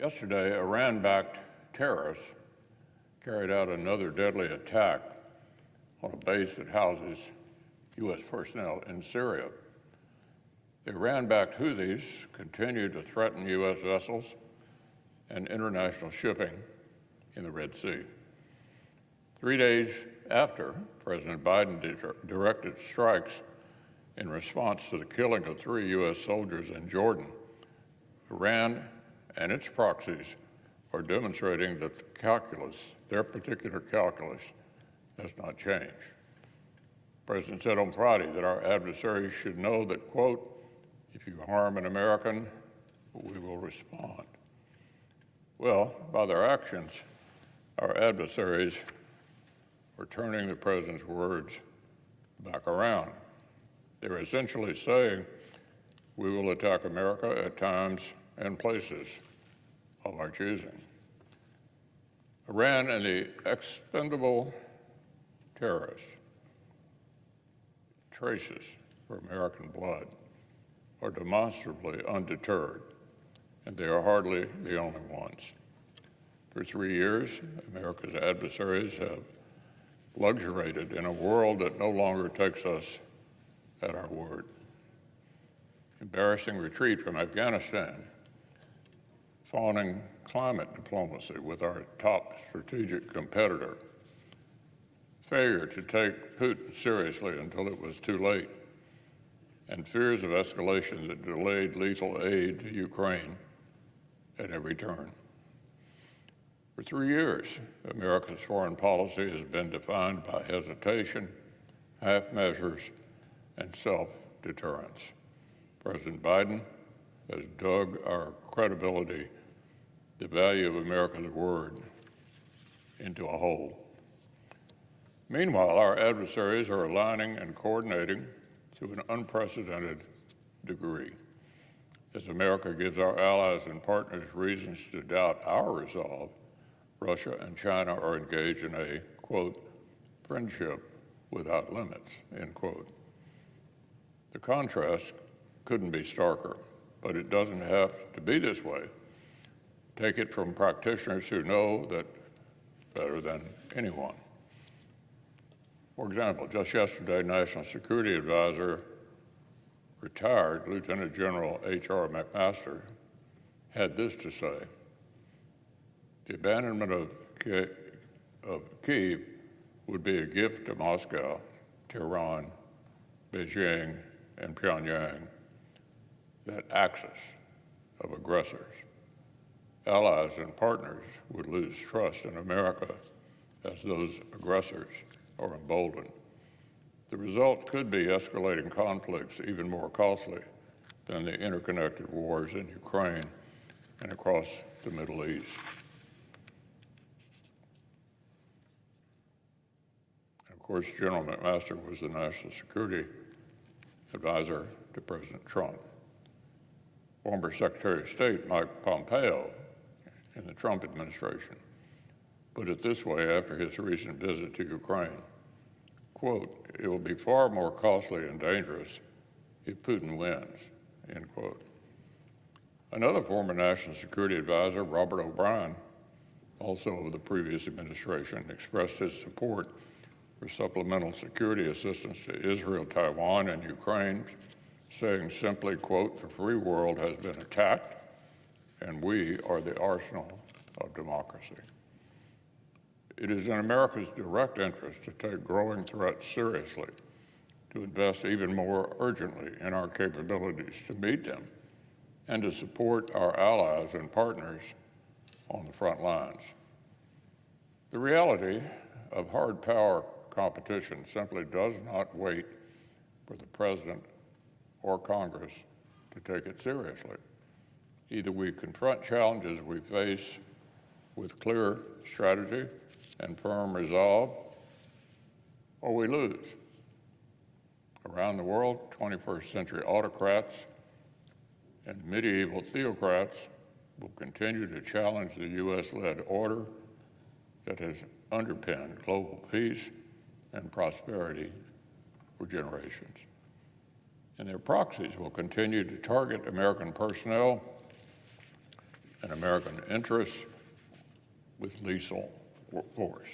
Yesterday, Iran-backed terrorists carried out another deadly attack on a base that houses U.S. personnel in Syria. The Iran-backed Houthis continue to threaten U.S. vessels and international shipping in the Red Sea. 3 days after President Biden directed strikes in response to the killing of 3 U.S. soldiers in Jordan, Iran and its proxies are demonstrating that the calculus, their particular calculus, has not changed. The President said on Friday that our adversaries should know that, quote, if you harm an American, we will respond. Well, by their actions, our adversaries are turning the President's words back around. They're essentially saying, we will attack America at times and places of our choosing. Iran and the expendable terrorists, traces for American blood, are demonstrably undeterred, and they are hardly the only ones. For 3 years, America's adversaries have luxuriated in a world that no longer takes us at our word. Embarrassing retreat from Afghanistan, fawning climate diplomacy with our top strategic competitor, failure to take Putin seriously until it was too late, and fears of escalation that delayed lethal aid to Ukraine at every turn. For 3 years, America's foreign policy has been defined by hesitation, half measures, and self-deterrence. President Biden has dug our credibility, the value of America's word, into a hole. Meanwhile, our adversaries are aligning and coordinating to an unprecedented degree. As America gives our allies and partners reasons to doubt our resolve, Russia and China are engaged in a, quote, friendship without limits, end quote. The contrast couldn't be starker, but it doesn't have to be this way. Take it from practitioners who know that better than anyone. For example, just yesterday, National Security Advisor, retired Lieutenant General H.R. McMaster, had this to say: the abandonment of Kyiv would be a gift to Moscow, Tehran, Beijing, and Pyongyang, that axis of aggressors. Allies and partners would lose trust in America as those aggressors are emboldened. The result could be escalating conflicts even more costly than the interconnected wars in Ukraine and across the Middle East. And of course, General McMaster was the National Security Advisor to President Trump. Former Secretary of State Mike Pompeo in the Trump administration put it this way after his recent visit to Ukraine, quote, it will be far more costly and dangerous if Putin wins, end quote. Another former National Security Advisor, Robert O'Brien, also of the previous administration, expressed his support for supplemental security assistance to Israel, Taiwan, and Ukraine, saying simply, quote, the free world has been attacked, and we are the arsenal of democracy. It is in America's direct interest to take growing threats seriously, to invest even more urgently in our capabilities to meet them, and to support our allies and partners on the front lines. The reality of hard power competition simply does not wait for the President or Congress to take it seriously. Either we confront challenges we face with clear strategy and firm resolve, or we lose. Around the world, 21st century autocrats and medieval theocrats will continue to challenge the U.S.-led order that has underpinned global peace and prosperity for generations. And their proxies will continue to target American personnel and American interests with lethal force.